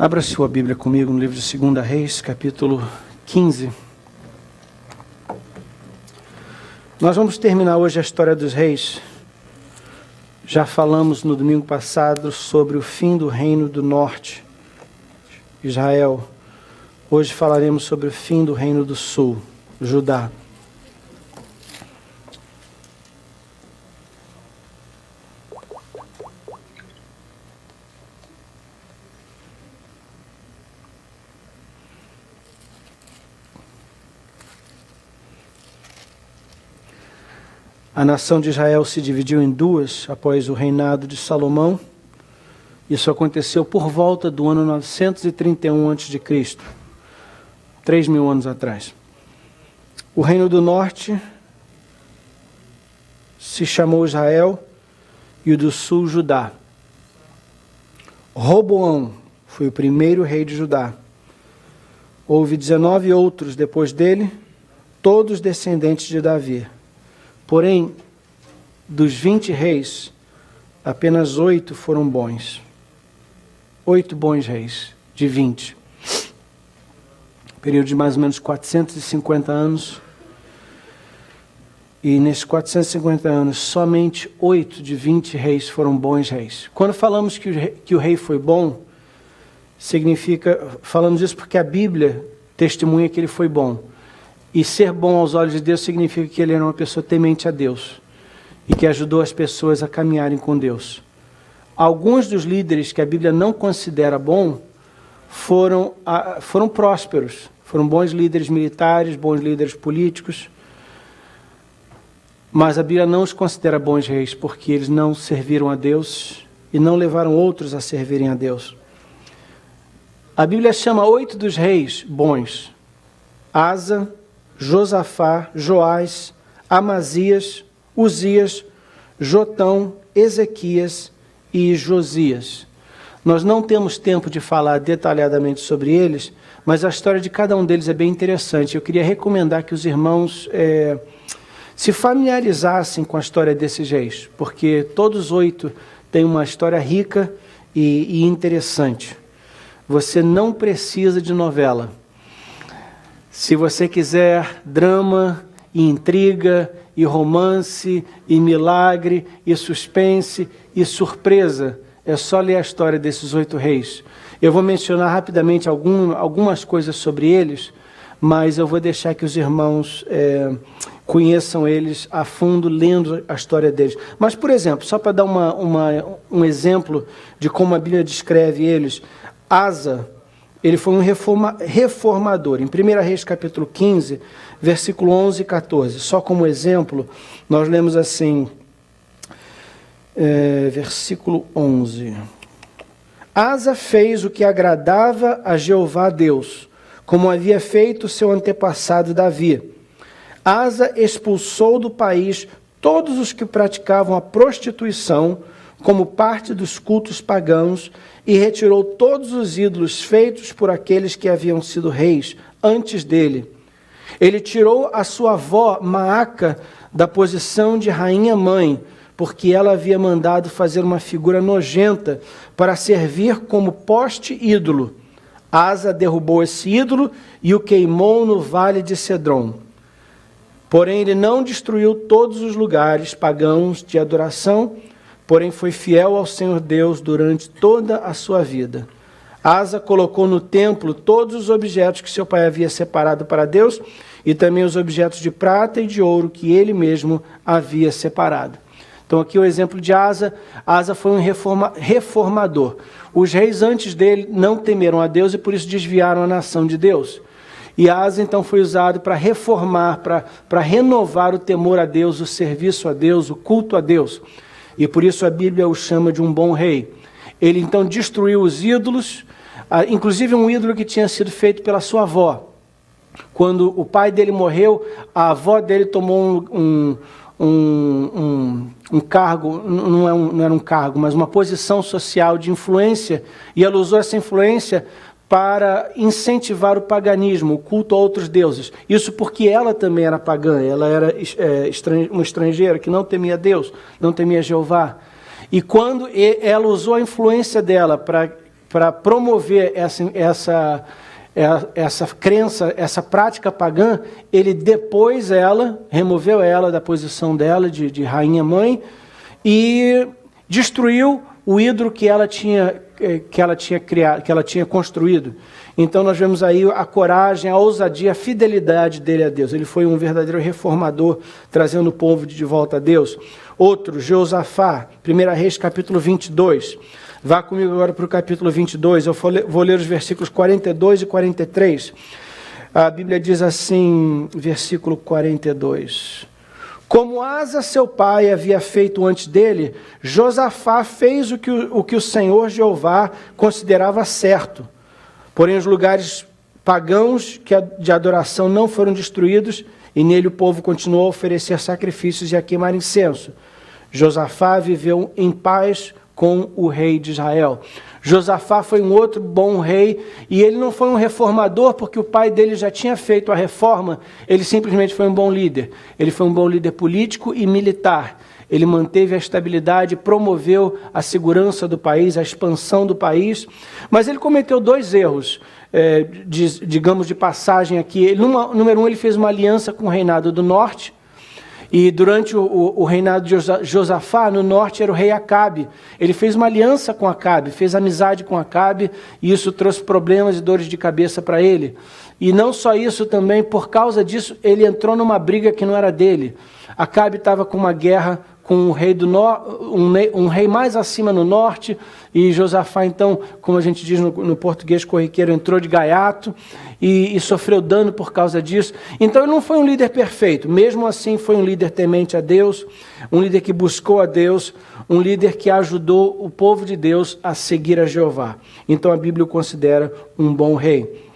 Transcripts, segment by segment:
Abra sua Bíblia comigo no livro de 2 Reis, capítulo 15. Nós vamos terminar hoje a história dos reis. Já falamos no domingo passado sobre o fim do reino do norte, Israel. Hoje falaremos sobre o fim do reino do sul, Judá. A nação de Israel se dividiu em duas após o reinado de Salomão. Isso aconteceu por volta do ano 931 a.C., 3.000 anos atrás. O reino do norte se chamou Israel e o do sul Judá. Roboão foi o primeiro rei de Judá. Houve 19 outros depois dele, todos descendentes de Davi. Porém, dos 20 reis, apenas 8 foram bons. 8 bons reis, de 20. Período de mais ou menos 450 anos. E nesses 450 anos, somente 8 de 20 reis foram bons reis. Quando falamos que o rei foi bom, falamos isso porque a Bíblia testemunha que ele foi bom. E ser bom aos olhos de Deus significa que ele era uma pessoa temente a Deus e que ajudou as pessoas a caminharem com Deus. Alguns dos líderes que a Bíblia não considera bom foram prósperos, foram bons líderes militares, bons líderes políticos, mas a Bíblia não os considera bons reis porque eles não serviram a Deus e não levaram outros a servirem a Deus. A Bíblia chama 8 dos reis bons: Asa, Josafá, Joás, Amazias, Uzias, Jotão, Ezequias e Josias. Nós não temos tempo de falar detalhadamente sobre eles, mas a história de cada um deles é bem interessante. Eu queria recomendar que os irmãos se familiarizassem com a história desses reis, porque todos 8 têm uma história rica e interessante. Você não precisa de novela. Se você quiser drama, e intriga, e romance, e milagre, e suspense, e surpresa, é só ler a história desses 8 reis. Eu vou mencionar rapidamente algumas coisas sobre eles, mas eu vou deixar que os irmãos conheçam eles a fundo, lendo a história deles. Mas, por exemplo, só para dar um exemplo de como a Bíblia descreve eles, Asa, ele foi um reformador. Em 1 Reis capítulo 15, versículo 11 e 14. Só como exemplo, nós lemos assim, versículo 11. Asa fez o que agradava a Jeová Deus, como havia feito seu antepassado Davi. Asa expulsou do país todos os que praticavam a prostituição como parte dos cultos pagãos e retirou todos os ídolos feitos por aqueles que haviam sido reis antes dele. Ele tirou a sua avó Maaca da posição de rainha-mãe, porque ela havia mandado fazer uma figura nojenta para servir como poste ídolo. Asa derrubou esse ídolo e o queimou no vale de Cedron. Porém, ele não destruiu todos os lugares pagãos de adoração, porém foi fiel ao Senhor Deus durante toda a sua vida. Asa colocou no templo todos os objetos que seu pai havia separado para Deus e também os objetos de prata e de ouro que ele mesmo havia separado. Então aqui o exemplo de Asa. Asa foi um reformador. Os reis antes dele não temeram a Deus e por isso desviaram a nação de Deus. E Asa então foi usado para reformar, para renovar o temor a Deus, o serviço a Deus, o culto a Deus. E por isso a Bíblia o chama de um bom rei. Ele então destruiu os ídolos, inclusive um ídolo que tinha sido feito pela sua avó. Quando o pai dele morreu, a avó dele tomou um cargo, não era um cargo, mas uma posição social de influência, e ela usou essa influência para incentivar o paganismo, o culto a outros deuses. Isso porque ela também era pagã, ela era uma estrangeira que não temia Deus, não temia Jeová. E quando ela usou a influência dela para para promover essa crença, essa prática pagã, ele depôs ela, removeu ela da posição dela de rainha-mãe e destruiu o ídolo que ela tinha criado, que ela tinha construído. Então nós vemos aí a coragem, a ousadia, a fidelidade dele a Deus. Ele foi um verdadeiro reformador, trazendo o povo de volta a Deus. Outro, Josafá, 1 Reis capítulo 22. Vá comigo agora para o capítulo 22, eu vou ler os versículos 42 e 43. A Bíblia diz assim, versículo 42. Como Asa, seu pai, havia feito antes dele, Josafá fez o que o Senhor Jeová considerava certo. Porém, os lugares pagãos de adoração não foram destruídos, e nele o povo continuou a oferecer sacrifícios e a queimar incenso. Josafá viveu em paz com o rei de Israel. Josafá foi um outro bom rei, e ele não foi um reformador porque o pai dele já tinha feito a reforma, ele simplesmente foi um bom líder. Ele foi um bom líder político e militar. Ele manteve a estabilidade, promoveu a segurança do país, a expansão do país, mas ele cometeu dois erros, digamos de passagem aqui. Número um, ele fez uma aliança com o reinado do norte, e durante o reinado de Josafá, no norte era o rei Acabe. Ele fez uma aliança com Acabe, fez amizade com Acabe, e isso trouxe problemas e dores de cabeça para ele. E não só isso também, por causa disso, ele entrou numa briga que não era dele. Acabe estava com uma guerra com um rei, um rei mais acima no norte, e Josafá, então, como a gente diz no português corriqueiro, entrou de gaiato e sofreu dano por causa disso. Então ele não foi um líder perfeito, mesmo assim foi um líder temente a Deus, um líder que buscou a Deus, um líder que ajudou o povo de Deus a seguir a Jeová. Então a Bíblia o considera um bom rei.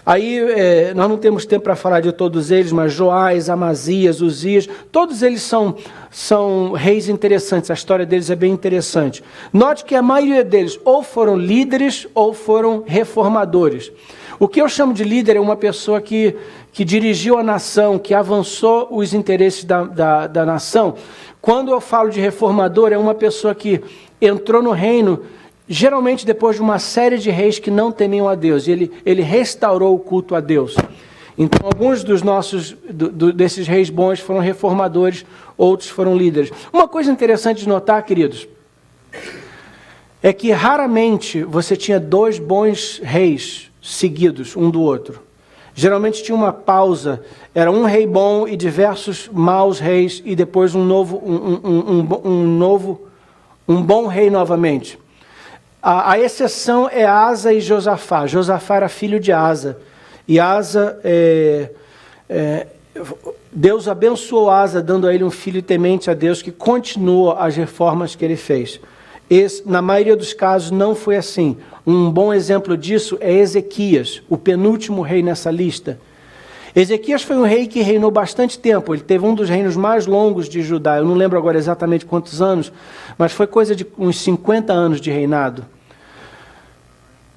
Aí, nós não temos tempo para falar de todos eles, mas Joás, Amazias, Uzias, todos eles são reis interessantes, a história deles é bem interessante. Note que a maioria deles ou foram líderes ou foram reformadores. O que eu chamo de líder é uma pessoa que dirigiu a nação, que avançou os interesses da nação. Quando eu falo de reformador, é uma pessoa que entrou no reino, geralmente depois de uma série de reis que não temiam a Deus. Ele restaurou o culto a Deus. Então, alguns desses reis bons foram reformadores, outros foram líderes. Uma coisa interessante de notar, queridos, é que raramente você tinha dois bons reis seguidos um do outro. Geralmente tinha uma pausa, era um rei bom e diversos maus reis, e depois um bom rei novamente. A exceção é Asa e Josafá. Josafá era filho de Asa. E Asa, Deus abençoou Asa, dando a ele um filho temente a Deus, que continua as reformas que ele fez. Na maioria dos casos não foi assim. Um bom exemplo disso é Ezequias, o penúltimo rei nessa lista. Ezequias foi um rei que reinou bastante tempo. Ele teve um dos reinos mais longos de Judá. Eu não lembro agora exatamente quantos anos, mas foi coisa de uns 50 anos de reinado.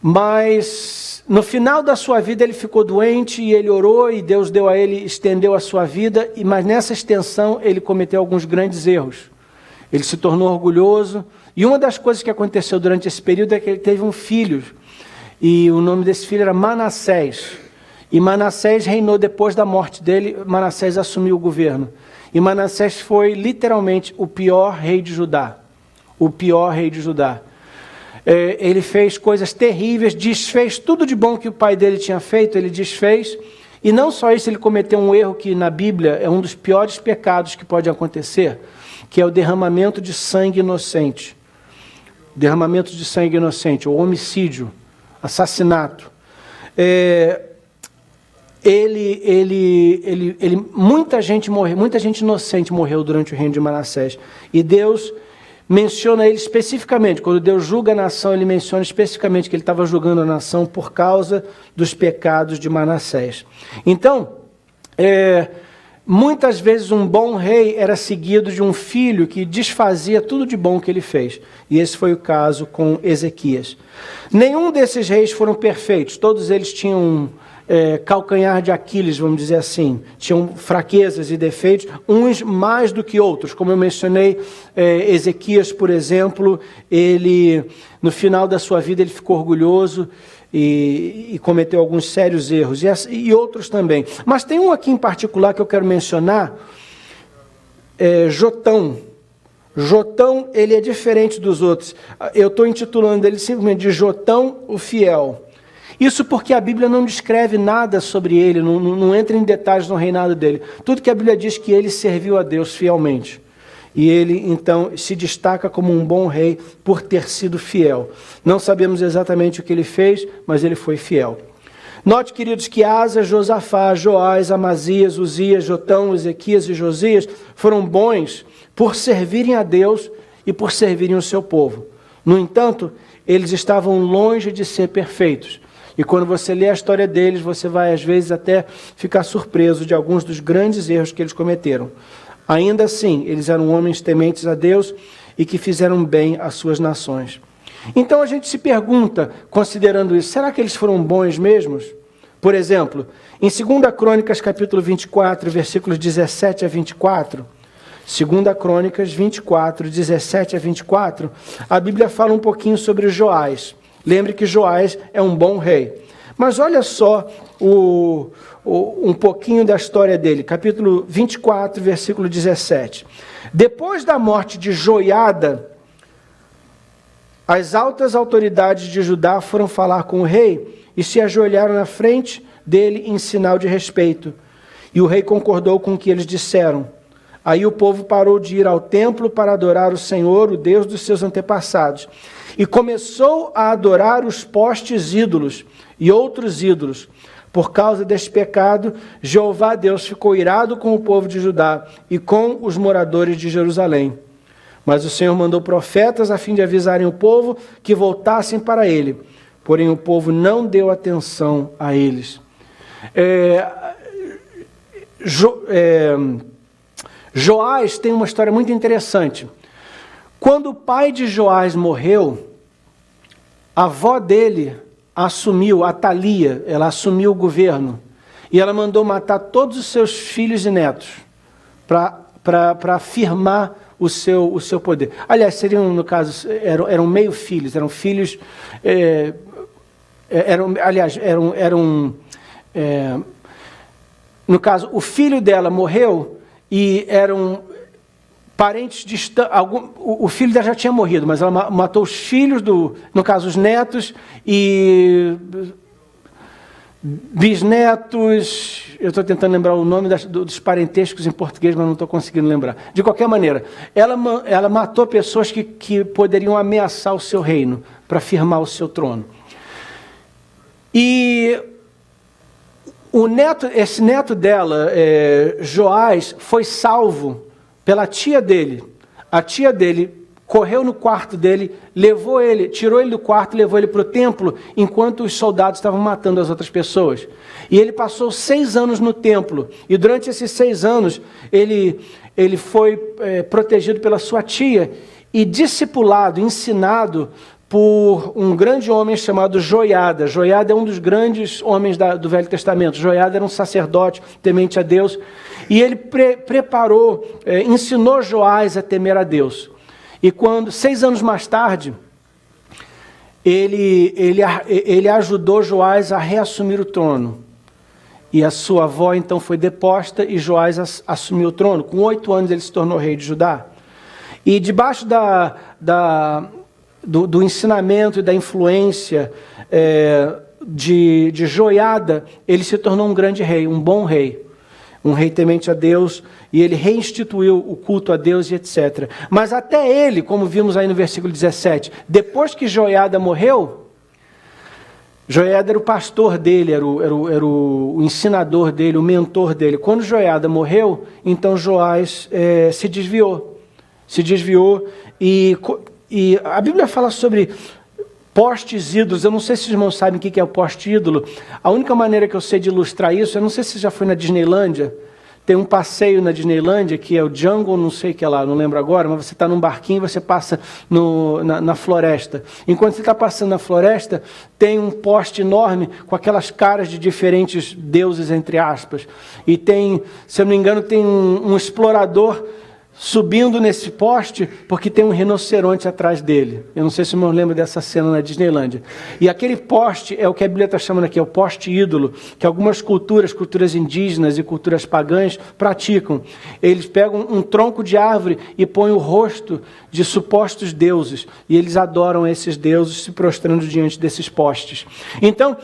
Mas no final da sua vida ele ficou doente e ele orou e Deus deu a ele, estendeu a sua vida, mas nessa extensão ele cometeu alguns grandes erros. Ele se tornou orgulhoso, e uma das coisas que aconteceu durante esse período é que ele teve um filho, e o nome desse filho era Manassés. E Manassés reinou depois da morte dele. Manassés assumiu o governo. E Manassés foi literalmente o pior rei de Judá. O pior rei de Judá. Ele fez coisas terríveis, desfez tudo de bom que o pai dele tinha feito, ele desfez. E não só isso, ele cometeu um erro que na Bíblia é um dos piores pecados que pode acontecer, que é o derramamento de sangue inocente. Derramamento de sangue inocente, ou homicídio, assassinato. Muita gente morreu, muita gente inocente morreu durante o reino de Manassés. E Deus menciona ele especificamente. Quando Deus julga a nação, ele menciona especificamente que ele estava julgando a nação por causa dos pecados de Manassés. Então, muitas vezes um bom rei era seguido de um filho que desfazia tudo de bom que ele fez. E esse foi o caso com Ezequias. Nenhum desses reis foram perfeitos. Todos eles tinham calcanhar de Aquiles, vamos dizer assim. Tinham fraquezas e defeitos, uns mais do que outros. Como eu mencionei, Ezequias, por exemplo, ele, no final da sua vida, ele ficou orgulhoso e cometeu alguns sérios erros, e outros também. Mas tem um aqui em particular que eu quero mencionar, Jotão. Jotão, ele é diferente dos outros. Eu estou intitulando ele simplesmente de Jotão o Fiel. Isso porque a Bíblia não descreve nada sobre ele, não entra em detalhes no reinado dele. Tudo que a Bíblia diz que ele serviu a Deus fielmente. E ele, então, se destaca como um bom rei por ter sido fiel. Não sabemos exatamente o que ele fez, mas ele foi fiel. Note, queridos, que Asa, Josafá, Joás, Amazias, Uzias, Jotão, Ezequias e Josias foram bons por servirem a Deus e por servirem o seu povo. No entanto, eles estavam longe de ser perfeitos. E quando você lê a história deles, você vai às vezes até ficar surpreso de alguns dos grandes erros que eles cometeram. Ainda assim, eles eram homens tementes a Deus e que fizeram bem às suas nações. Então a gente se pergunta, considerando isso, será que eles foram bons mesmos? Por exemplo, em 2 Crônicas, capítulo 24, versículos 17 a 24, 2 Crônicas 24, 17 a 24, a Bíblia fala um pouquinho sobre Joás. Lembre que Joás é um bom rei. Mas olha só um pouquinho da história dele. Capítulo 24, versículo 17. Depois da morte de Joiada, as altas autoridades de Judá foram falar com o rei e se ajoelharam na frente dele em sinal de respeito. E o rei concordou com o que eles disseram. Aí o povo parou de ir ao templo para adorar o Senhor, o Deus dos seus antepassados. E começou a adorar os postes ídolos e outros ídolos. Por causa deste pecado, Jeová Deus ficou irado com o povo de Judá e com os moradores de Jerusalém. Mas o Senhor mandou profetas a fim de avisarem o povo que voltassem para ele. Porém o povo não deu atenção a eles. Joás tem uma história muito interessante. Quando o pai de Joás morreu, a avó dele assumiu, Atalia, ela assumiu o governo. E ela mandou matar todos os seus filhos e netos para afirmar o seu poder. Aliás, seriam, no caso, eram meio filhos, eram filhos... no caso, o filho dela morreu e eram parentes distantes. O filho dela já tinha morrido, mas ela matou os filhos, no caso, os netos e bisnetos. Eu estou tentando lembrar o nome dos parentescos em português, mas não estou conseguindo lembrar. De qualquer maneira, ela matou pessoas que poderiam ameaçar o seu reino para firmar o seu trono. E esse neto dela, Joás, foi salvo pela tia dele. A tia dele correu no quarto dele, tirou ele do quarto e levou ele para o templo, enquanto os soldados estavam matando as outras pessoas. E ele passou 6 anos no templo. E durante esses 6 anos, ele foi protegido pela sua tia e discipulado, ensinado por um grande homem chamado Joiada. Joiada é um dos grandes homens do Velho Testamento. Joiada era um sacerdote temente a Deus. E ele ensinou Joás a temer a Deus. E 6 anos mais tarde, ele ajudou Joás a reassumir o trono. E a sua avó então foi deposta e Joás assumiu o trono. Com 8 anos ele se tornou rei de Judá. E debaixo do ensinamento e da influência de Joiada, ele se tornou um grande rei, um bom rei. Um rei temente a Deus, e ele reinstituiu o culto a Deus e etc. Mas até ele, como vimos aí no versículo 17, depois que Joiada morreu, Joiada era o pastor dele, era o ensinador dele, o mentor dele. Quando Joiada morreu, então Joás se desviou. E a Bíblia fala sobre postes ídolos. Eu não sei se os irmãos sabem o que é o poste ídolo. A única maneira que eu sei de ilustrar isso, eu não sei se já foi na Disneylândia, tem um passeio na Disneylândia, que é o Jungle, não sei o que lá, não lembro agora, mas você está num barquinho e você passa na floresta. Enquanto você está passando na floresta, tem um poste enorme com aquelas caras de diferentes deuses, entre aspas. E tem, se eu não me engano, tem um explorador subindo nesse poste, porque tem um rinoceronte atrás dele. Eu não sei se eu me lembro dessa cena na Disneylândia. E aquele poste é o que a Bíblia está chamando aqui, é o poste ídolo, que algumas culturas indígenas e culturas pagãs praticam. Eles pegam um tronco de árvore e põem o rosto de supostos deuses, e eles adoram esses deuses se prostrando diante desses postes. Então,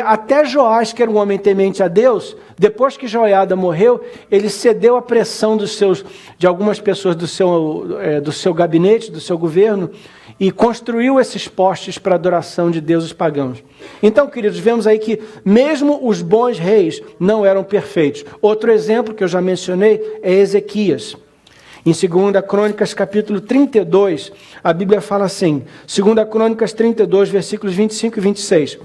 até Joás, que era um homem temente a Deus, depois que Joiada morreu, ele cedeu à pressão de algumas pessoas do seu gabinete, do seu governo, e construiu esses postes para adoração de deuses pagãos. Então, queridos, vemos aí que mesmo os bons reis não eram perfeitos. Outro exemplo que eu já mencionei é Ezequias. Em 2 Crônicas, capítulo 32, a Bíblia fala assim, 2 Crônicas 32, versículos 25 e 26.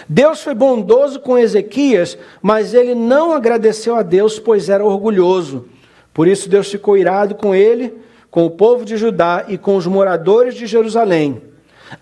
Deus foi bondoso com Ezequias, mas ele não agradeceu a Deus, pois era orgulhoso. Por isso Deus ficou irado com ele, com o povo de Judá e com os moradores de Jerusalém.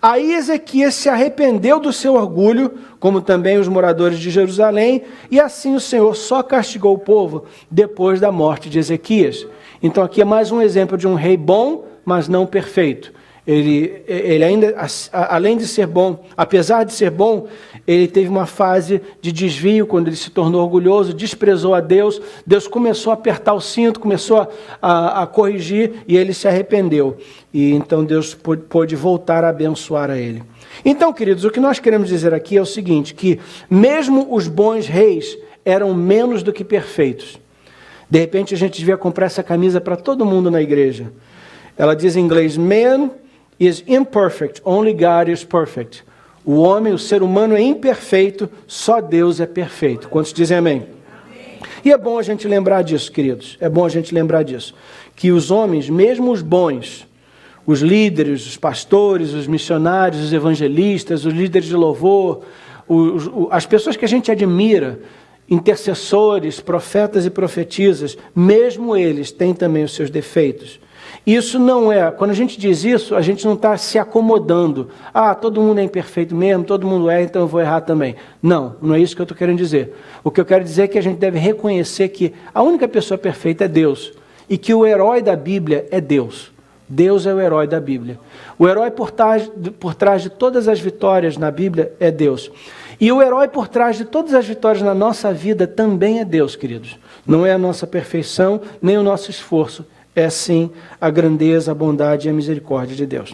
Aí Ezequias se arrependeu do seu orgulho, como também os moradores de Jerusalém, e assim o Senhor só castigou o povo depois da morte de Ezequias. Então aqui é mais um exemplo de um rei bom, mas não perfeito. Ele ainda, além de ser bom, apesar de ser bom, ele teve uma fase de desvio, quando ele se tornou orgulhoso, desprezou a Deus, Deus começou a apertar o cinto, começou a corrigir e ele se arrependeu. E então Deus pôde voltar a abençoar a ele. Então, queridos, o que nós queremos dizer aqui é o seguinte, que mesmo os bons reis eram menos do que perfeitos. De repente a gente devia comprar essa camisa para todo mundo na igreja. Ela diz em inglês, man is imperfect, only God is perfect. O homem, o ser humano é imperfeito, só Deus é perfeito. Quantos dizem amém? Amém? E é bom a gente lembrar disso, queridos. É bom a gente lembrar disso. Que os homens, mesmo os bons, os líderes, os pastores, os missionários, os evangelistas, os líderes de louvor, as pessoas que a gente admira, intercessores, profetas e profetisas, mesmo eles têm também os seus defeitos. Isso não é, quando a gente diz isso, a gente não está se acomodando. Ah, todo mundo é imperfeito mesmo, todo mundo é, então eu vou errar também. Não, não é isso que eu estou querendo dizer. O que eu quero dizer é que a gente deve reconhecer que a única pessoa perfeita é Deus. E que o herói da Bíblia é Deus. Deus é o herói da Bíblia. O herói por trás de todas as vitórias na Bíblia é Deus. E o herói por trás de todas as vitórias na nossa vida também é Deus, queridos. Não é a nossa perfeição, nem o nosso esforço. É sim a grandeza, a bondade e a misericórdia de Deus.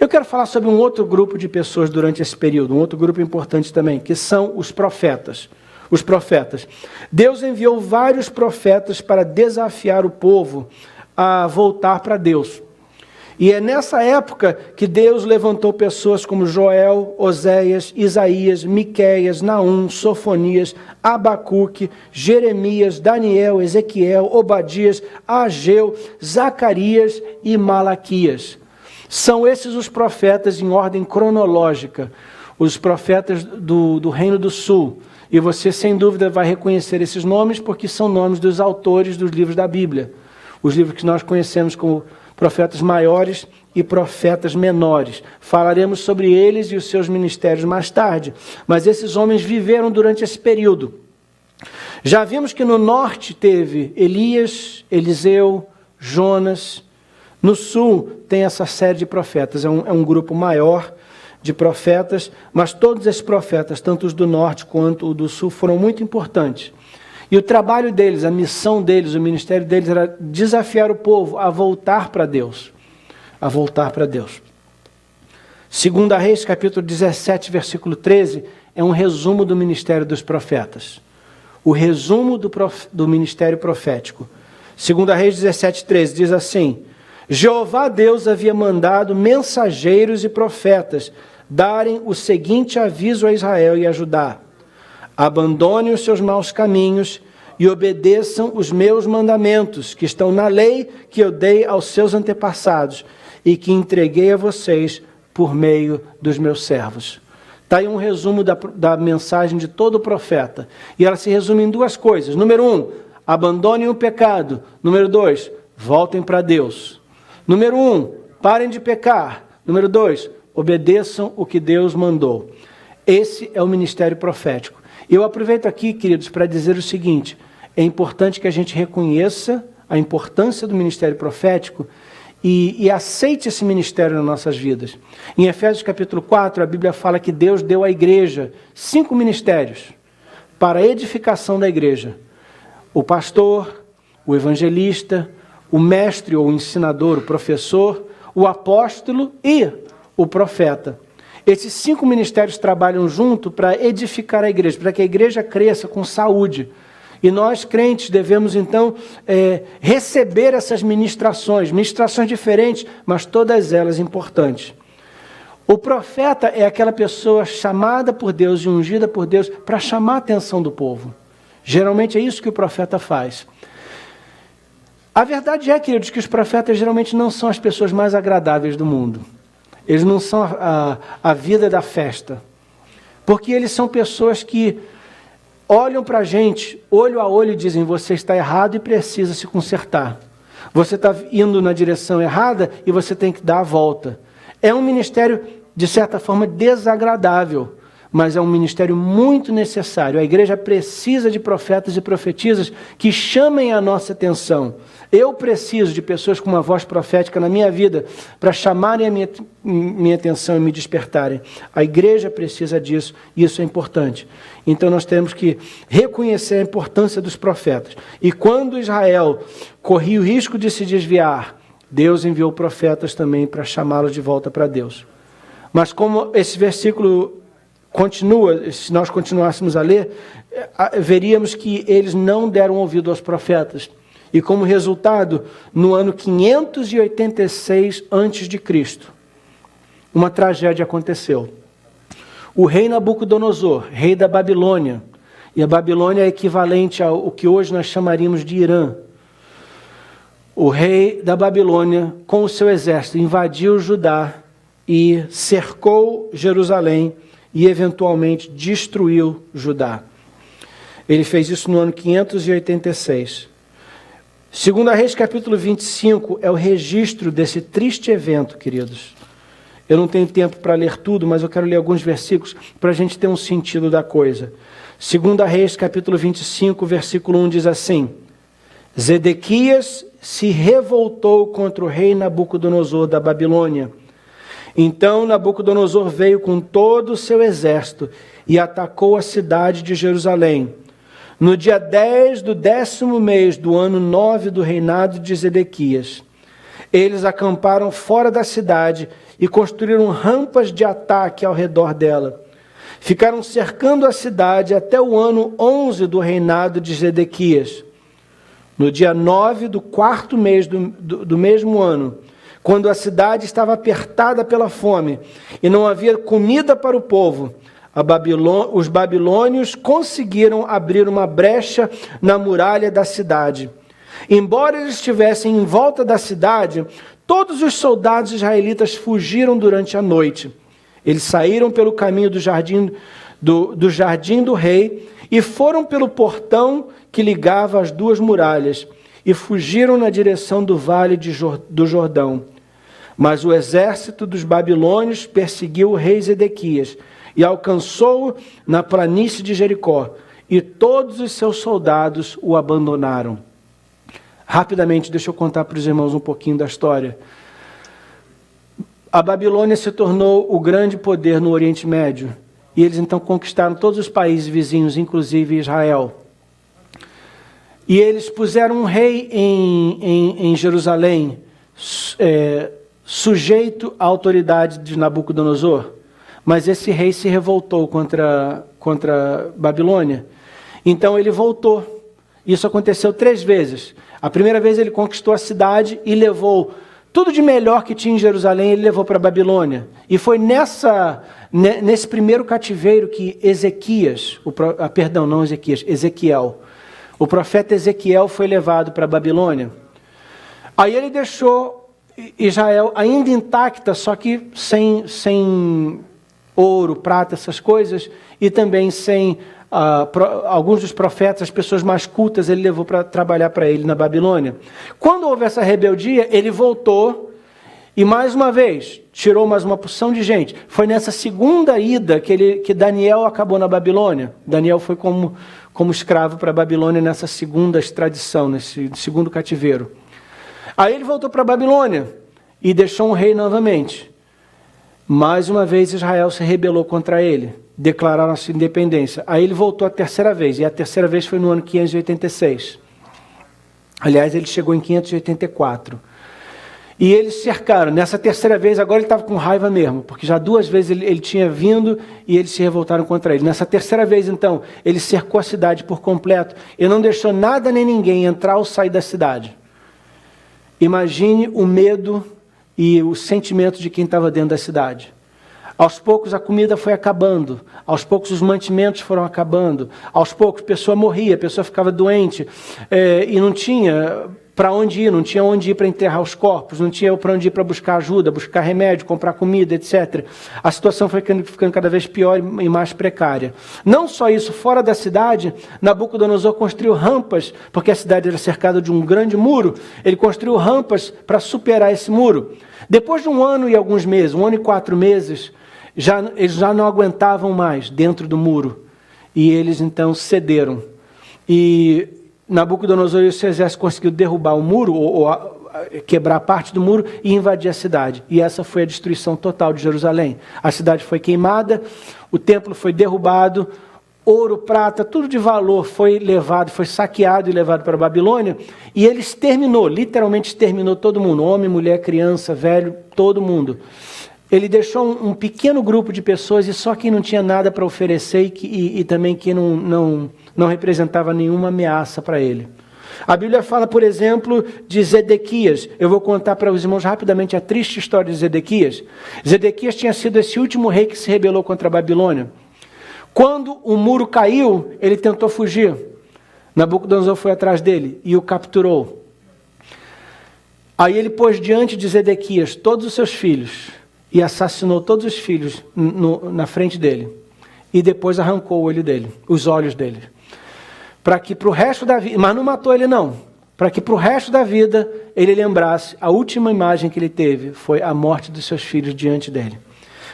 Eu quero falar sobre um outro grupo de pessoas durante esse período, um outro grupo importante também, que são os profetas. Os profetas. Deus enviou vários profetas para desafiar o povo a voltar para Deus. E é nessa época que Deus levantou pessoas como Joel, Oséias, Isaías, Miqueias, Naum, Sofonias, Abacuque, Jeremias, Daniel, Ezequiel, Obadias, Ageu, Zacarias e Malaquias. São esses os profetas em ordem cronológica, os profetas do Reino do Sul. E você, sem dúvida, vai reconhecer esses nomes porque são nomes dos autores dos livros da Bíblia. Os livros que nós conhecemos como profetas maiores e profetas menores. Falaremos sobre eles e os seus ministérios mais tarde. Mas esses homens viveram durante esse período. Já vimos que no norte teve Elias, Eliseu, Jonas. No sul tem essa série de profetas. É um grupo maior de profetas, mas todos esses profetas, tanto os do norte quanto os do sul, foram muito importantes. E o trabalho deles, a missão deles, o ministério deles era desafiar o povo a voltar para Deus. A voltar para Deus. 2 Reis, capítulo 17, versículo 13, é um resumo do ministério dos profetas. O resumo do ministério profético. 2 Reis 17, 13 diz assim: Jeová Deus havia mandado mensageiros e profetas darem o seguinte aviso a Israel e a Judá: abandonem os seus maus caminhos e obedeçam os meus mandamentos, que estão na lei que eu dei aos seus antepassados e que entreguei a vocês por meio dos meus servos. Está aí um resumo da mensagem de todo profeta. E ela se resume em duas coisas. Número 1, abandonem o pecado. Número 2, voltem para Deus. Número 1, parem de pecar. Número 2, obedeçam o que Deus mandou. Esse é o ministério profético. Eu aproveito aqui, queridos, para dizer o seguinte: é importante que a gente reconheça a importância do ministério profético e aceite esse ministério nas nossas vidas. Em Efésios capítulo 4, a Bíblia fala que Deus deu à igreja 5 ministérios para a edificação da igreja: o pastor, o evangelista, o mestre ou ensinador, o professor, o apóstolo e o profeta. Esses 5 ministérios trabalham junto para edificar a igreja, para que a igreja cresça com saúde. E nós, crentes, devemos então receber essas ministrações diferentes, mas todas elas importantes. O profeta é aquela pessoa chamada por Deus e ungida por Deus para chamar a atenção do povo. Geralmente é isso que o profeta faz. A verdade é, queridos, que os profetas geralmente não são as pessoas mais agradáveis do mundo. Eles não são a vida da festa. Porque eles são pessoas que olham para a gente, olho a olho, e dizem: você está errado e precisa se consertar. Você está indo na direção errada e você tem que dar a volta. É um ministério, de certa forma, desagradável, mas é um ministério muito necessário. A igreja precisa de profetas e profetisas que chamem a nossa atenção. Eu preciso de pessoas com uma voz profética na minha vida para chamarem a minha atenção e me despertarem. A igreja precisa disso e isso é importante. Então nós temos que reconhecer a importância dos profetas. E quando Israel corria o risco de se desviar, Deus enviou profetas também para chamá-los de volta para Deus. Mas como esse versículo continua, se nós continuássemos a ler, veríamos que eles não deram ouvido aos profetas. E como resultado, no ano 586 a.C., uma tragédia aconteceu. O rei Nabucodonosor, rei da Babilônia, e a Babilônia é equivalente ao que hoje nós chamaríamos de Irã. O rei da Babilônia, com o seu exército, invadiu Judá e cercou Jerusalém e eventualmente destruiu Judá. Ele fez isso no ano 586. Segundo Reis, capítulo 25, é o registro desse triste evento, queridos. Eu não tenho tempo para ler tudo, mas eu quero ler alguns versículos para a gente ter um sentido da coisa. Segundo Reis, capítulo 25, versículo 1 diz assim: Zedequias se revoltou contra o rei Nabucodonosor da Babilônia. Então Nabucodonosor veio com todo o seu exército e atacou a cidade de Jerusalém. No dia 10 do 10º mês do ano 9 do reinado de Zedequias, eles acamparam fora da cidade e construíram rampas de ataque ao redor dela. Ficaram cercando a cidade até o ano 11 do reinado de Zedequias. No dia 9 do 4º mês do mesmo ano, quando a cidade estava apertada pela fome e não havia comida para o povo, os babilônios conseguiram abrir uma brecha na muralha da cidade. Embora eles estivessem em volta da cidade, todos os soldados israelitas fugiram durante a noite. Eles saíram pelo caminho do jardim do rei e foram pelo portão que ligava as duas muralhas e fugiram na direção do vale do Jordão. Mas o exército dos babilônios perseguiu o rei Zedequias e alcançou-o na planície de Jericó, e todos os seus soldados o abandonaram. Rapidamente, deixa eu contar para os irmãos um pouquinho da história. A Babilônia se tornou o grande poder no Oriente Médio, e eles então conquistaram todos os países vizinhos, inclusive Israel. E eles puseram um rei em Jerusalém, sujeito à autoridade de Nabucodonosor. Mas esse rei se revoltou contra a Babilônia. Então ele voltou. Isso aconteceu 3 vezes. A primeira vez ele conquistou a cidade e levou tudo de melhor que tinha em Jerusalém, ele levou para a Babilônia. E foi nesse primeiro cativeiro que Ezequiel, o profeta Ezequiel foi levado para a Babilônia. Aí ele deixou Israel ainda intacta, só que sem ouro, prata, essas coisas, e também sem alguns dos profetas, as pessoas mais cultas, ele levou para trabalhar para ele na Babilônia. Quando houve essa rebeldia, ele voltou e mais uma vez tirou mais uma porção de gente. Foi nessa segunda ida que Daniel acabou na Babilônia. Daniel foi como escravo para a Babilônia nessa segunda extradição, nesse segundo cativeiro. Aí ele voltou para a Babilônia e deixou um rei novamente. Mais uma vez Israel se rebelou contra ele, declararam a sua independência. Aí ele voltou a terceira vez, e a terceira vez foi no ano 586. Aliás, ele chegou em 584. E eles cercaram. Nessa terceira vez, agora ele estava com raiva mesmo, porque já duas vezes ele tinha vindo e eles se revoltaram contra ele. Nessa terceira vez, então, ele cercou a cidade por completo e não deixou nada nem ninguém entrar ou sair da cidade. Imagine o medo e o sentimento de quem estava dentro da cidade. Aos poucos a comida foi acabando, aos poucos os mantimentos foram acabando, aos poucos a pessoa morria, a pessoa ficava doente e não tinha para onde ir, não tinha onde ir para enterrar os corpos, não tinha para onde ir para buscar ajuda, buscar remédio, comprar comida, etc. A situação foi ficando cada vez pior e mais precária. Não só isso, fora da cidade, Nabucodonosor construiu rampas, porque a cidade era cercada de um grande muro, ele construiu rampas para superar esse muro. Depois de 1 ano e alguns meses, 1 ano e 4 meses, eles já não aguentavam mais dentro do muro. E eles então cederam. E Nabucodonosor e o seu exército conseguiu derrubar o muro, ou quebrar parte do muro e invadir a cidade. E essa foi a destruição total de Jerusalém. A cidade foi queimada, o templo foi derrubado, ouro, prata, tudo de valor foi levado, foi saqueado e levado para a Babilônia. E ele literalmente exterminou todo mundo, homem, mulher, criança, velho, todo mundo. Ele deixou um pequeno grupo de pessoas e só quem não tinha nada para oferecer e também quem não representava nenhuma ameaça para ele. A Bíblia fala, por exemplo, de Zedequias. Eu vou contar para os irmãos rapidamente a triste história de Zedequias. Zedequias tinha sido esse último rei que se rebelou contra a Babilônia. Quando o muro caiu, ele tentou fugir. Nabucodonosor foi atrás dele e o capturou. Aí ele pôs diante de Zedequias todos os seus filhos e assassinou todos os filhos na frente dele. E depois arrancou o olho dele, os olhos dele. Para que para o resto da vida, mas não matou ele não, para que para o resto da vida ele lembrasse, a última imagem que ele teve foi a morte dos seus filhos diante dele.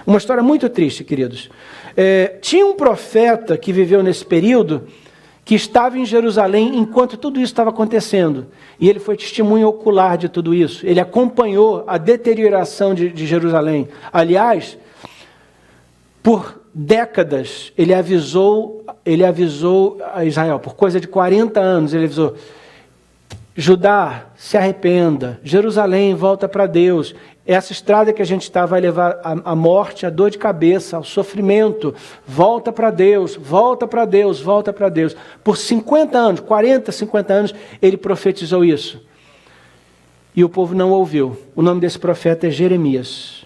Uma história muito triste, queridos. Tinha um profeta que viveu nesse período, que estava em Jerusalém enquanto tudo isso estava acontecendo. E ele foi testemunha ocular de tudo isso. Ele acompanhou a deterioração de Jerusalém. Aliás, por décadas, ele avisou a Israel, por coisa de 40 anos, ele avisou: Judá, se arrependa, Jerusalém, volta para Deus. Essa estrada que a gente está vai levar à morte, à dor de cabeça, ao sofrimento. Volta para Deus, volta para Deus, volta para Deus. Por 50 anos, 40, 50 anos, ele profetizou isso. E o povo não ouviu. O nome desse profeta é Jeremias.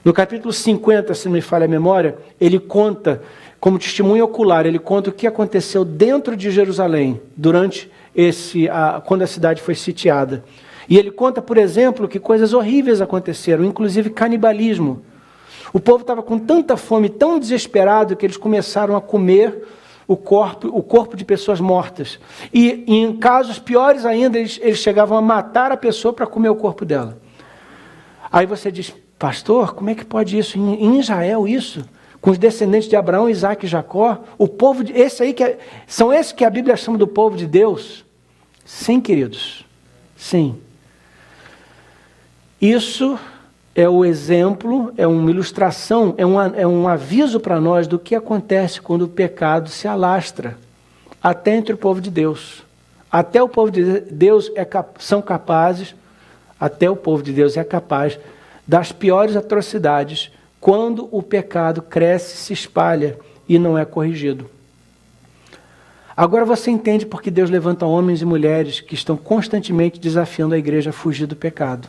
No capítulo 50, se não me falha a memória, ele conta, como testemunho ocular, ele conta o que aconteceu dentro de Jerusalém, durante quando a cidade foi sitiada. E ele conta, por exemplo, que coisas horríveis aconteceram, inclusive canibalismo. O povo estava com tanta fome, tão desesperado, que eles começaram a comer o corpo de pessoas mortas. E em casos piores ainda, eles chegavam a matar a pessoa para comer o corpo dela. Aí você diz: pastor, como é que pode isso? Em Israel isso? Com os descendentes de Abraão, Isaac e Jacó? São esses que a Bíblia chama do povo de Deus? Sim, queridos. Sim. Isso é o exemplo, é uma ilustração, é um aviso para nós do que acontece quando o pecado se alastra, até entre o povo de Deus. Até o povo de Deus são capazes, até o povo de Deus é capaz das piores atrocidades quando o pecado cresce, se espalha e não é corrigido. Agora você entende porque Deus levanta homens e mulheres que estão constantemente desafiando a igreja a fugir do pecado.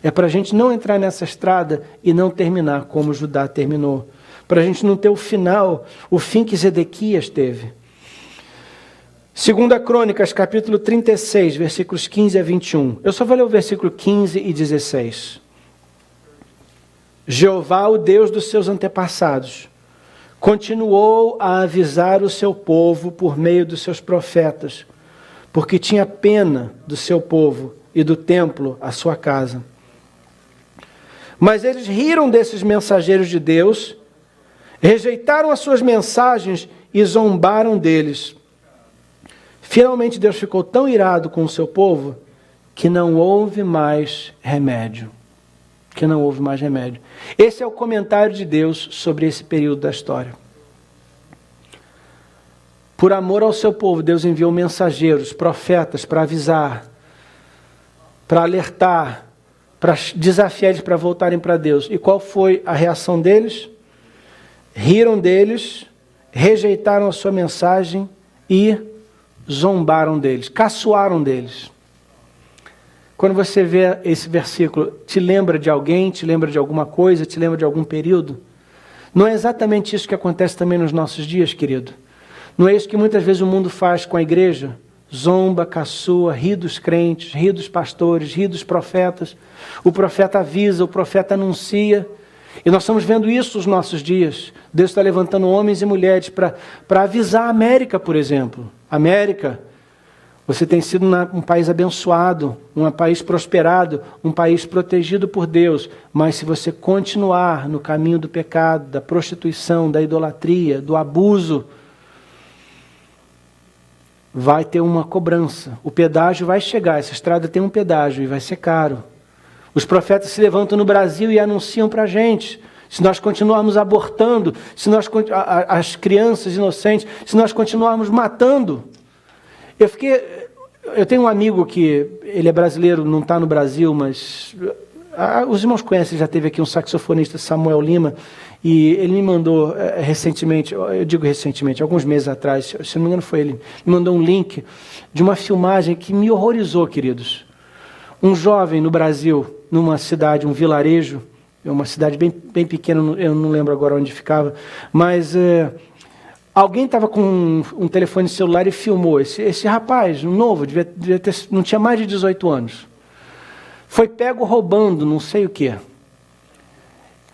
É para a gente não entrar nessa estrada e não terminar como Judá terminou. Para a gente não ter o fim que Zedequias teve. 2 Crônicas, capítulo 36, versículos 15 a 21. Eu só vou ler o versículo 15 e 16. Jeová, o Deus dos seus antepassados, continuou a avisar o seu povo por meio dos seus profetas, porque tinha pena do seu povo e do templo, a sua casa. Mas eles riram desses mensageiros de Deus, rejeitaram as suas mensagens e zombaram deles. Finalmente Deus ficou tão irado com o seu povo que não houve mais remédio. Esse é o comentário de Deus sobre esse período da história. Por amor ao seu povo, Deus enviou mensageiros, profetas, para avisar, para alertar, para desafiar eles para voltarem para Deus. E qual foi a reação deles? Riram deles, rejeitaram a sua mensagem e zombaram deles, caçoaram deles. Quando você vê esse versículo, te lembra de alguém, te lembra de alguma coisa, te lembra de algum período? Não é exatamente isso que acontece também nos nossos dias, querido? Não é isso que muitas vezes o mundo faz com a igreja? Zomba, caçoa, ri dos crentes, ri dos pastores, ri dos profetas. O profeta avisa, o profeta anuncia. E nós estamos vendo isso nos nossos dias. Deus está levantando homens e mulheres para avisar a América, por exemplo. América, você tem sido um país abençoado, um país prosperado, um país protegido por Deus. Mas se você continuar no caminho do pecado, da prostituição, da idolatria, do abuso, vai ter uma cobrança. O pedágio vai chegar, essa estrada tem um pedágio e vai ser caro. Os profetas se levantam no Brasil e anunciam para a gente. Se nós continuarmos abortando, as crianças inocentes, se nós continuarmos matando. Eu tenho um amigo que, ele é brasileiro, não está no Brasil, mas os irmãos conhecem, já teve aqui um saxofonista, Samuel Lima, e ele me mandou recentemente, alguns meses atrás, se não me engano foi ele, me mandou um link de uma filmagem que me horrorizou, queridos. Um jovem no Brasil, numa cidade, um vilarejo, uma cidade bem pequena, eu não lembro agora onde ficava, mas alguém estava com um telefone celular e filmou. Esse rapaz, um novo, não tinha mais de 18 anos. Foi pego roubando não sei o quê.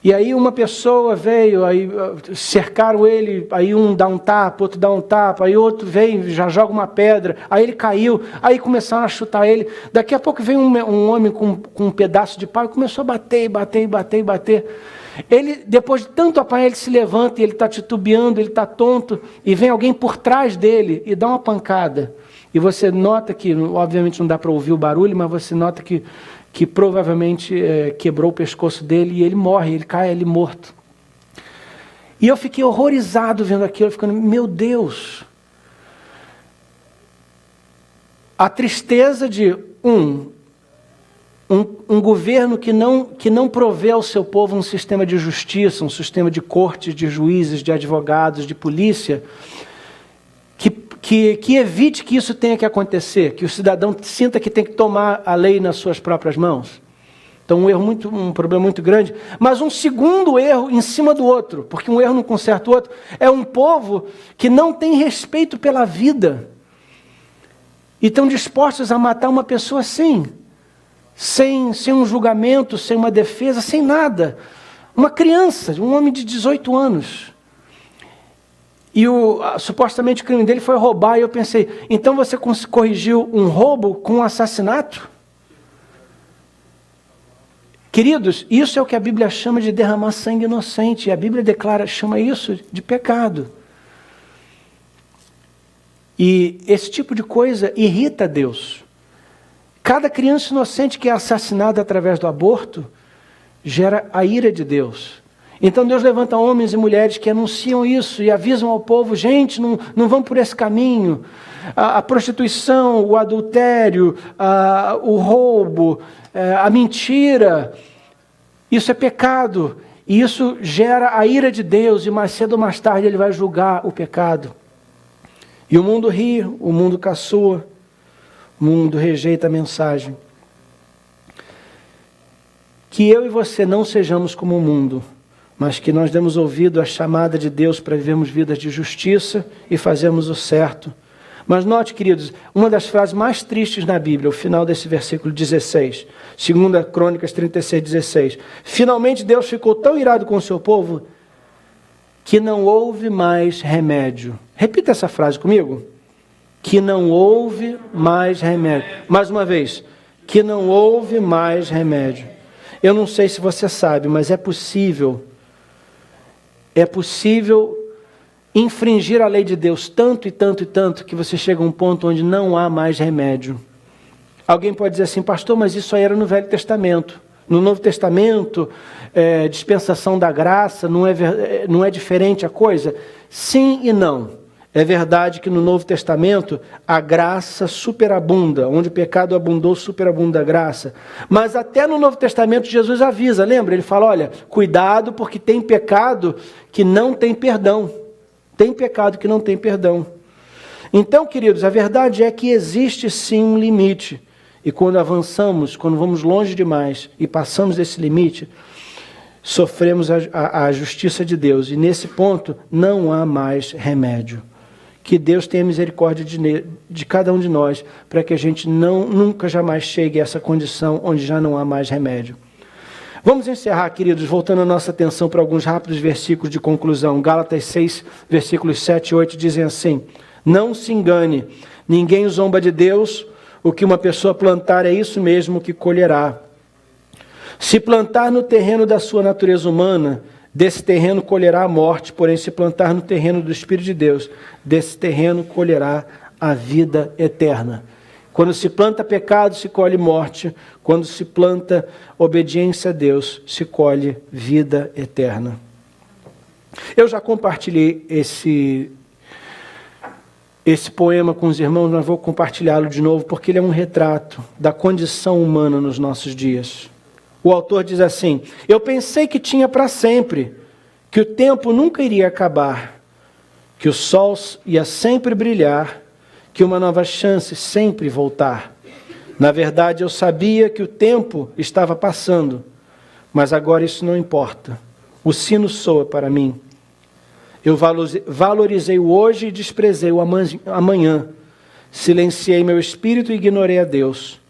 E aí uma pessoa veio, aí cercaram ele, aí um dá um tapa, outro dá um tapa, aí outro vem, já joga uma pedra, aí ele caiu, aí começaram a chutar ele. Daqui a pouco veio um homem com um pedaço de pau e começou a bater. Ele, depois de tanto apanhar, ele se levanta, e ele está titubeando, ele está tonto, e vem alguém por trás dele e dá uma pancada. E você nota que, obviamente não dá para ouvir o barulho, mas você nota que provavelmente quebrou o pescoço dele e ele morre, ele cai ali morto. E eu fiquei horrorizado vendo aquilo, ficando, meu Deus. A tristeza de um governo que não provê ao seu povo um sistema de justiça, um sistema de cortes, de juízes, de advogados, de polícia, que evite que isso tenha que acontecer, que o cidadão sinta que tem que tomar a lei nas suas próprias mãos. Então um problema muito grande, mas um segundo erro em cima do outro, porque um erro não conserta o outro, é um povo que não tem respeito pela vida, e estão dispostos a matar uma pessoa sem um julgamento, sem uma defesa, sem nada. Uma criança, um homem de 18 anos. E supostamente o crime dele foi roubar, e eu pensei, então você corrigiu um roubo com um assassinato? Queridos, isso é o que a Bíblia chama de derramar sangue inocente, e a Bíblia chama isso de pecado. E esse tipo de coisa irrita Deus. Cada criança inocente que é assassinada através do aborto gera a ira de Deus. Então Deus levanta homens e mulheres que anunciam isso e avisam ao povo, gente, não vão por esse caminho. A prostituição, o adultério, o roubo, a mentira, isso é pecado. E isso gera a ira de Deus, e mais cedo ou mais tarde Ele vai julgar o pecado. E o mundo ri, o mundo caçoa, o mundo rejeita a mensagem. Que eu e você não sejamos como o mundo, mas que nós demos ouvido à chamada de Deus para vivermos vidas de justiça e fazermos o certo. Mas note, queridos, uma das frases mais tristes na Bíblia, o final desse versículo 16, 2 Crônicas 36, 16. Finalmente Deus ficou tão irado com o seu povo que não houve mais remédio. Repita essa frase comigo. Que não houve mais remédio. Mais uma vez. Que não houve mais remédio. Eu não sei se você sabe, mas é possível infringir a lei de Deus tanto e tanto e tanto que você chega a um ponto onde não há mais remédio. Alguém pode dizer assim, pastor, mas isso aí era no Velho Testamento. No Novo Testamento, dispensação da graça, não é diferente a coisa? Sim e não. É verdade que no Novo Testamento a graça superabunda, onde o pecado abundou, superabunda a graça. Mas até no Novo Testamento Jesus avisa, lembra? Ele fala, olha, cuidado porque tem pecado que não tem perdão. Tem pecado que não tem perdão. Então, queridos, a verdade é que existe sim um limite. E quando avançamos, quando vamos longe demais e passamos desse limite, sofremos a justiça de Deus. E nesse ponto não há mais remédio. Que Deus tenha misericórdia de cada um de nós, para que a gente nunca jamais chegue a essa condição onde já não há mais remédio. Vamos encerrar, queridos, voltando a nossa atenção para alguns rápidos versículos de conclusão. Gálatas 6, versículos 7 e 8 dizem assim, não se engane, ninguém zomba de Deus, o que uma pessoa plantar é isso mesmo que colherá. Se plantar no terreno da sua natureza humana, desse terreno colherá a morte, porém se plantar no terreno do Espírito de Deus, desse terreno colherá a vida eterna. Quando se planta pecado, se colhe morte. Quando se planta obediência a Deus, se colhe vida eterna. Eu já compartilhei esse poema com os irmãos, mas vou compartilhá-lo de novo, porque ele é um retrato da condição humana nos nossos dias. O autor diz assim, eu pensei que tinha para sempre, que o tempo nunca iria acabar, que o sol ia sempre brilhar, que uma nova chance sempre voltar. Na verdade, eu sabia que o tempo estava passando, mas agora isso não importa. O sino soa para mim. Eu valorizei o hoje e desprezei o amanhã. Silenciei meu espírito e ignorei a Deus.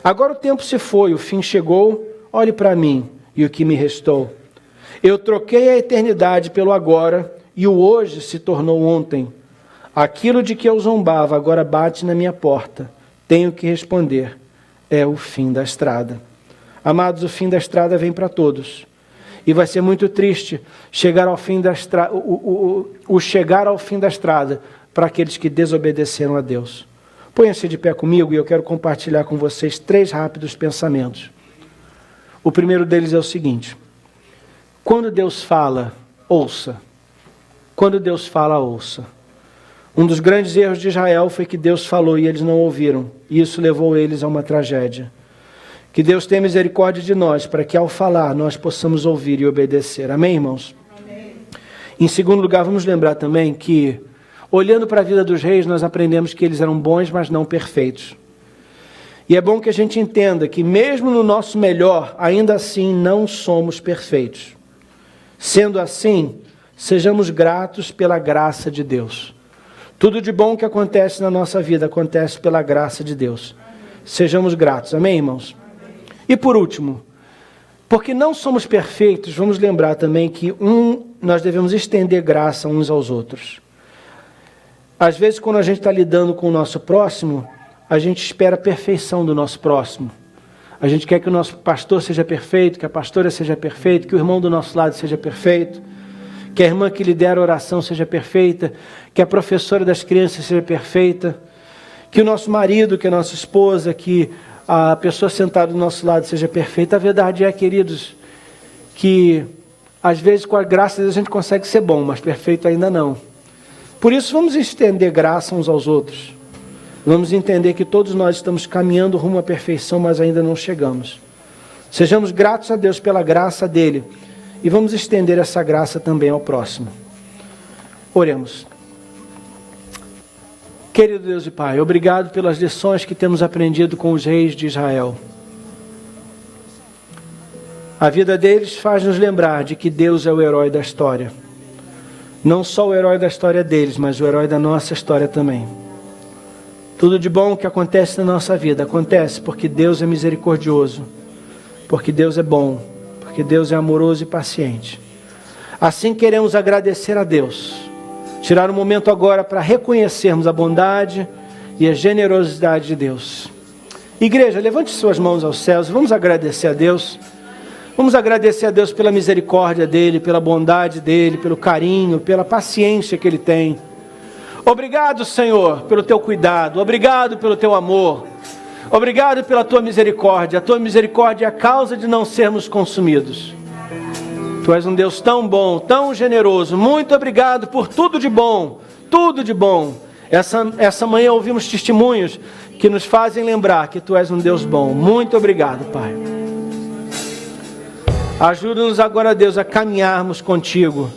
Agora o tempo se foi, o fim chegou, olhe para mim e o que me restou. Eu troquei a eternidade pelo agora e o hoje se tornou ontem. Aquilo de que eu zombava agora bate na minha porta. Tenho que responder. É o fim da estrada. Amados, o fim da estrada vem para todos. E vai ser muito triste chegar ao fim da estrada, chegar ao fim da estrada para aqueles que desobedeceram a Deus. Ponha-se de pé comigo e eu quero compartilhar com vocês 3 rápidos pensamentos. O primeiro deles é o seguinte. Quando Deus fala, ouça. Quando Deus fala, ouça. Um dos grandes erros de Israel foi que Deus falou e eles não ouviram. E isso levou eles a uma tragédia. Que Deus tenha misericórdia de nós, para que ao falar nós possamos ouvir e obedecer. Amém, irmãos? Amém. Em segundo lugar, vamos lembrar também que, olhando para a vida dos reis, nós aprendemos que eles eram bons, mas não perfeitos. E é bom que a gente entenda que mesmo no nosso melhor, ainda assim não somos perfeitos. Sendo assim, sejamos gratos pela graça de Deus. Tudo de bom que acontece na nossa vida acontece pela graça de Deus. Sejamos gratos. Amém, irmãos? E por último, porque não somos perfeitos, vamos lembrar também que nós devemos estender graça uns aos outros. Às vezes, quando a gente está lidando com o nosso próximo, a gente espera a perfeição do nosso próximo. A gente quer que o nosso pastor seja perfeito, que a pastora seja perfeita, que o irmão do nosso lado seja perfeito, que a irmã que lidera a oração seja perfeita, que a professora das crianças seja perfeita, que o nosso marido, que a nossa esposa, que a pessoa sentada do nosso lado seja perfeita. A verdade é, queridos, que às vezes com a graça de Deus a gente consegue ser bom, mas perfeito ainda não. Por isso vamos estender graça uns aos outros. Vamos entender que todos nós estamos caminhando rumo à perfeição, mas ainda não chegamos. Sejamos gratos a Deus pela graça dele e vamos estender essa graça também ao próximo. Oremos. Querido Deus e Pai, obrigado pelas lições que temos aprendido com os reis de Israel. A vida deles faz nos lembrar de que Deus é o herói da história. Não só o herói da história deles, mas o herói da nossa história também. Tudo de bom que acontece na nossa vida acontece porque Deus é misericordioso, porque Deus é bom, porque Deus é amoroso e paciente. Assim queremos agradecer a Deus. Tirar um momento agora para reconhecermos a bondade e a generosidade de Deus. Igreja, levante suas mãos aos céus e vamos agradecer a Deus. Vamos agradecer a Deus pela misericórdia dEle, pela bondade dEle, pelo carinho, pela paciência que Ele tem. Obrigado, Senhor, pelo Teu cuidado. Obrigado pelo Teu amor. Obrigado pela Tua misericórdia. A Tua misericórdia é a causa de não sermos consumidos. Tu és um Deus tão bom, tão generoso. Muito obrigado por tudo de bom. Tudo de bom. Essa manhã ouvimos testemunhos que nos fazem lembrar que Tu és um Deus bom. Muito obrigado, Pai. Ajuda-nos agora, Deus, a caminharmos contigo.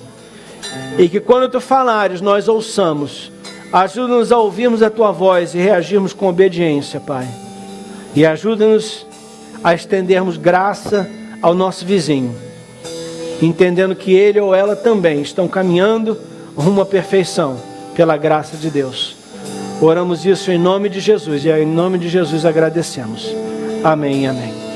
E que quando Tu falares, nós ouçamos. Ajuda-nos a ouvirmos a Tua voz e reagirmos com obediência, Pai. E ajuda-nos a estendermos graça ao nosso vizinho, entendendo que ele ou ela também estão caminhando rumo à perfeição, pela graça de Deus. Oramos isso em nome de Jesus, e em nome de Jesus agradecemos. Amém e amém.